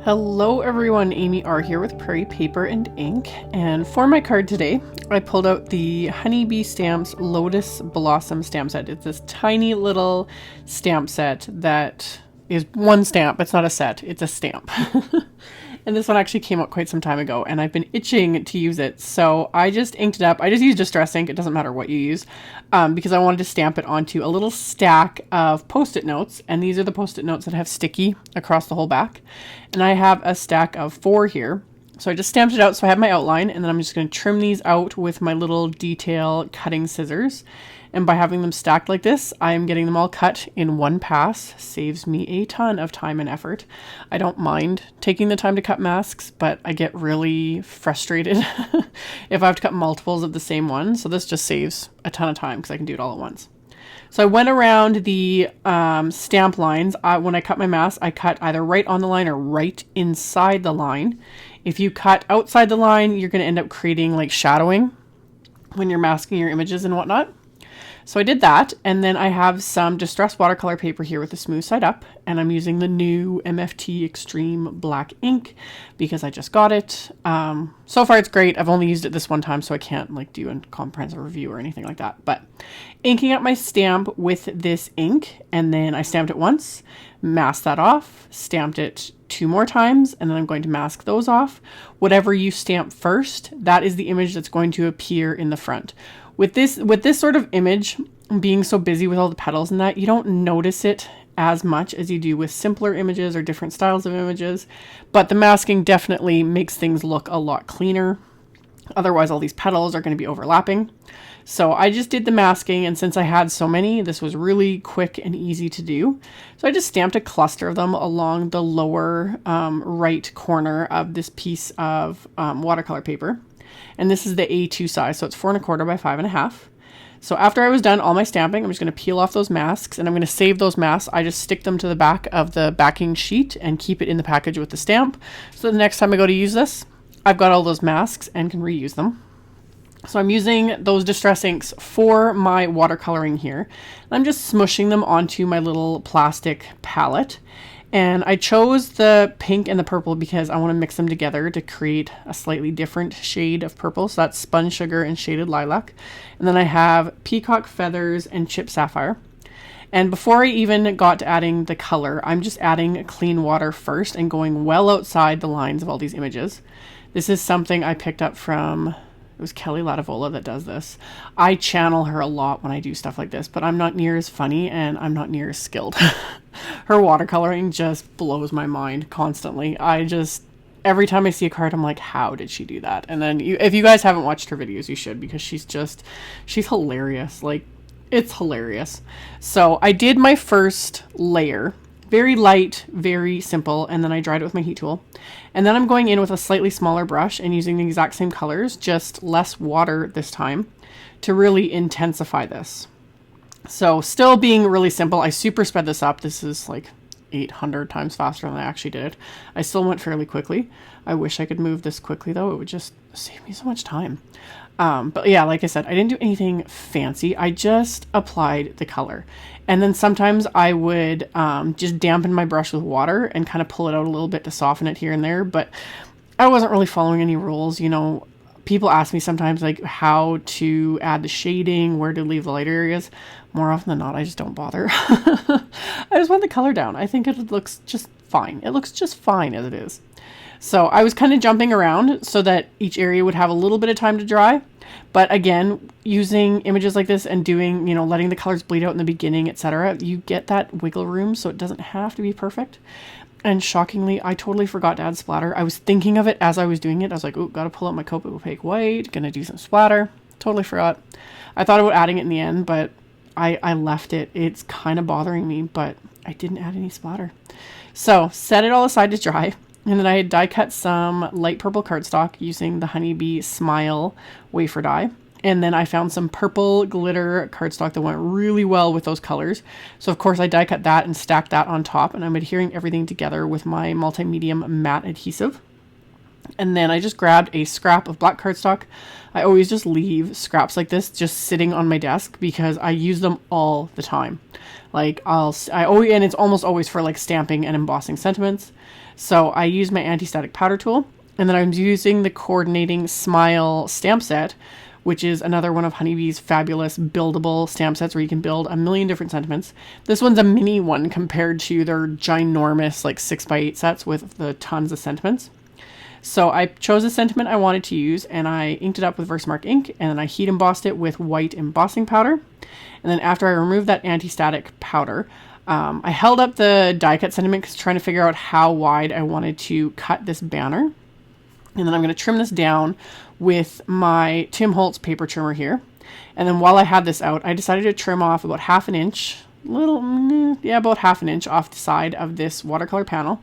Hello everyone, AmyR here with Prairie Paper and Ink, and for my card today I pulled out the Honeybee Stamps Lotus Blossom stamp set. It's this tiny little stamp set that is one stamp. It's not a set, it's a stamp. And this one actually came out quite some time ago and I've been itching to use it, so I just inked it up. I just used Distress ink, it doesn't matter what you use, because I wanted to stamp it onto a little stack of post-it notes, and these are the post-it notes that have sticky across the whole back. And I have a stack of 4 here. So I just stamped it out so I have my outline, and then I'm just going to trim these out with my little detail cutting scissors. And by having them stacked like this, I'm getting them all cut in one pass. Saves me a ton of time and effort. I don't mind taking the time to cut masks, but I get really frustrated if I have to cut multiples of the same one. So this just saves a ton of time because I can do it all at once. So I went around the stamp lines. When I cut my mask, I cut either right on the line or right inside the line. If you cut outside the line, you're going to end up creating like shadowing when you're masking your images and whatnot. So I did that, and then I have some distressed watercolor paper here with the smooth side up, and I'm using the new MFT Extreme Black ink because I just got it. So far it's great. I've only used it this one time, so I can't like do a comprehensive review or anything like that. But inking up my stamp with this ink, and then I stamped it once, masked that off, stamped it 2 more times, and then I'm going to mask those off. Whatever you stamp first, that is the image that's going to appear in the front. With this sort of image, being so busy with all the petals and that, you don't notice it as much as you do with simpler images or different styles of images, but the masking definitely makes things look a lot cleaner. Otherwise, all these petals are going to be overlapping. So I just did the masking, and since I had so many, this was really quick and easy to do. So I just stamped a cluster of them along the lower right corner of this piece of watercolor paper. And this is the A2 size, so it's 4 1/4 by 5 1/2. So after I was done all my stamping, I'm just going to peel off those masks, and I'm going to save those masks. I just stick them to the back of the backing sheet and keep it in the package with the stamp. So the next time I go to use this, I've got all those masks and can reuse them. So I'm using those distress inks for my watercoloring here. I'm just smushing them onto my little plastic palette. And I chose the pink and the purple because I want to mix them together to create a slightly different shade of purple. So that's Spun Sugar and Shaded Lilac. And then I have Peacock Feathers and Chip Sapphire. And before I even got to adding the color, I'm just adding clean water first and going well outside the lines of all these images. This is something I picked up from... It was Kelly Lativola that does this. I channel her a lot when I do stuff like this, but I'm not near as funny and I'm not near as skilled. Her watercoloring just blows my mind constantly. Every time I see a card, I'm like, how did she do that? And then if you guys haven't watched her videos, you should, because she's hilarious. Like, it's hilarious. So I did my first layer. Very light, very simple, and then I dried it with my heat tool. And then I'm going in with a slightly smaller brush and using the exact same colors, just less water this time, to really intensify this. So still being really simple, I super sped this up. This is like 800 times faster than I actually did it. I still went fairly quickly. I wish I could move this quickly though. It would just save me so much time. But yeah, like I said, I didn't do anything fancy. I just applied the color. And then sometimes I would just dampen my brush with water and kind of pull it out a little bit to soften it here and there. But I wasn't really following any rules. You know, people ask me sometimes like how to add the shading, where to leave the lighter areas. More often than not, I just don't bother. I just want the color down. I think it looks just fine. It looks just fine as it is. So I was kind of jumping around so that each area would have a little bit of time to dry. But again, using images like this and doing, you know, letting the colors bleed out in the beginning, etc., you get that wiggle room so it doesn't have to be perfect. And shockingly, I totally forgot to add splatter. I was thinking of it as I was doing it. I was like, oh, gotta pull out my Copic Opaque White, gonna do some splatter. Totally forgot. I thought about adding it in the end, but I left it. It's kind of bothering me, but I didn't add any splatter. So set it all aside to dry. And then I die cut some light purple cardstock using the Honeybee Smile wafer die. And then I found some purple glitter cardstock that went really well with those colors. So of course I die cut that and stacked that on top, and I'm adhering everything together with my multi-medium matte adhesive. And then I just grabbed a scrap of black cardstock. I always just leave scraps like this just sitting on my desk because I use them all the time. Like and it's almost always for like stamping and embossing sentiments. So I use my anti-static powder tool, and then I'm using the coordinating Smile stamp set, which is another one of Honeybee's fabulous buildable stamp sets where you can build a million different sentiments. This one's a mini one compared to their ginormous like 6x8 sets with the tons of sentiments. So I chose a sentiment I wanted to use, and I inked it up with Versamark ink, and then I heat embossed it with white embossing powder. And then after I removed that anti-static powder, I held up the die cut sentiment because trying to figure out how wide I wanted to cut this banner. And then I'm going to trim this down with my Tim Holtz paper trimmer here. And then while I had this out, I decided to trim off about half an inch, about half an inch off the side of this watercolor panel,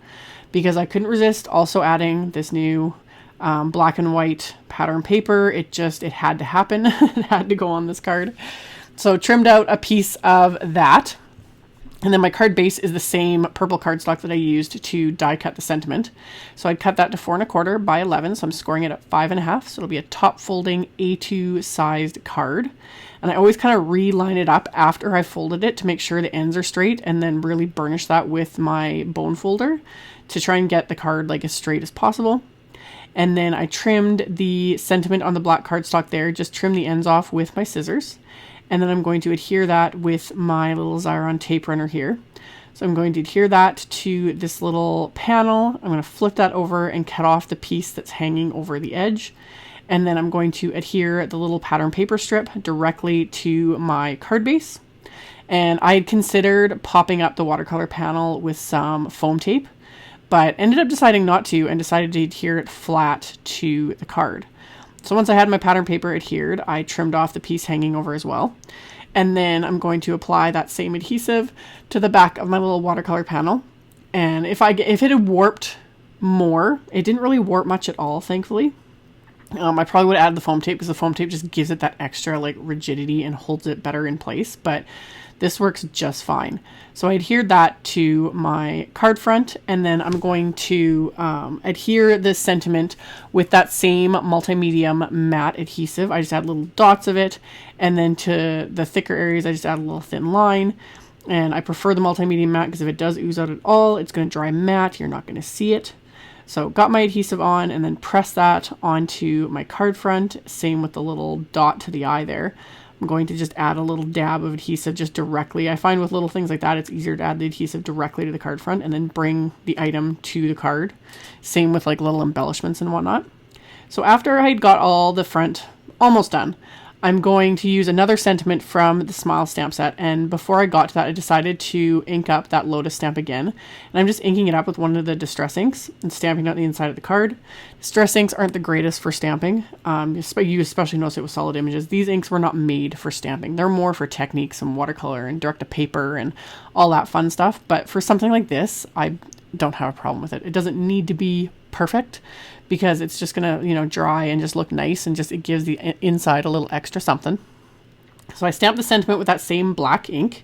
because I couldn't resist also adding this new black and white pattern paper. It had to happen. It had to go on this card. So trimmed out a piece of that. And then my card base is the same purple cardstock that I used to die cut the sentiment. So I'd cut that to 4 1/4 by 11. So I'm scoring it at 5 1/2. So it'll be a top folding A2 sized card. And I always kind of reline it up after I folded it to make sure the ends are straight, and then really burnish that with my bone folder to try and get the card like as straight as possible. And then I trimmed the sentiment on the black cardstock there, just trim the ends off with my scissors. And then I'm going to adhere that with my little Xyron tape runner here. So I'm going to adhere that to this little panel. I'm going to flip that over and cut off the piece that's hanging over the edge. And then I'm going to adhere the little pattern paper strip directly to my card base. And I had considered popping up the watercolor panel with some foam tape, but ended up deciding not to, and decided to adhere it flat to the card. So once I had my pattern paper adhered, I trimmed off the piece hanging over as well. And then I'm going to apply that same adhesive to the back of my little watercolor panel. And if it had warped more, it didn't really warp much at all, thankfully. I probably would have added the foam tape because the foam tape just gives it that extra like rigidity and holds it better in place, but this works just fine. So I adhered that to my card front, and then I'm going to adhere this sentiment with that same multi-medium matte adhesive. I just add little dots of it, and then to the thicker areas I just add a little thin line. And I prefer the multi-medium matte because if it does ooze out at all, it's going to dry matte. You're not going to see it. So got my adhesive on, and then press that onto my card front. Same with the little dot to the eye there. I'm going to just add a little dab of adhesive just directly. I find with little things like that, it's easier to add the adhesive directly to the card front and then bring the item to the card. Same with like little embellishments and whatnot. So after I had got all the front almost done, I'm going to use another sentiment from the Smile stamp set. And before I got to that, I decided to ink up that Lotus stamp again. And I'm just inking it up with one of the distress inks and stamping out the inside of the card. Distress inks aren't the greatest for stamping. You especially notice it with solid images. These inks were not made for stamping. They're more for techniques and watercolor and direct to paper and all that fun stuff. But for something like this, I don't have a problem with it. It doesn't need to be perfect because it's just gonna, dry and just look nice, and just it gives the inside a little extra something. So I stamped the sentiment with that same black ink.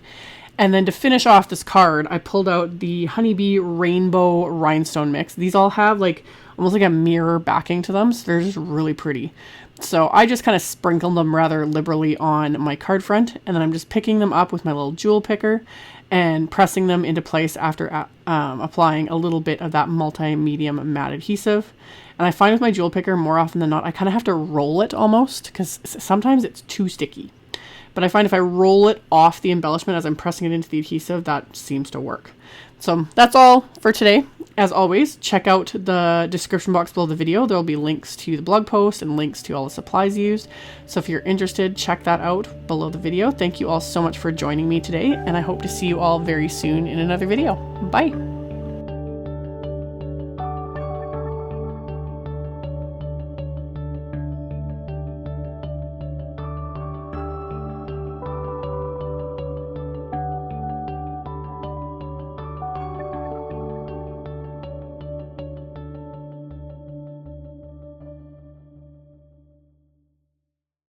And then to finish off this card, I pulled out the Honeybee Rainbow Rhinestone mix. These all have like almost like a mirror backing to them, so they're just really pretty. So I just kind of sprinkled them rather liberally on my card front, and then I'm just picking them up with my little jewel picker and pressing them into place after applying a little bit of that multi-medium matte adhesive. And I find with my jewel picker, more often than not, I kind of have to roll it almost because sometimes it's too sticky. But I find if I roll it off the embellishment as I'm pressing it into the adhesive, that seems to work. So that's all for today. As always, check out the description box below the video. There will be links to the blog post and links to all the supplies used. So if you're interested, check that out below the video. Thank you all so much for joining me today, and I hope to see you all very soon in another video. Bye!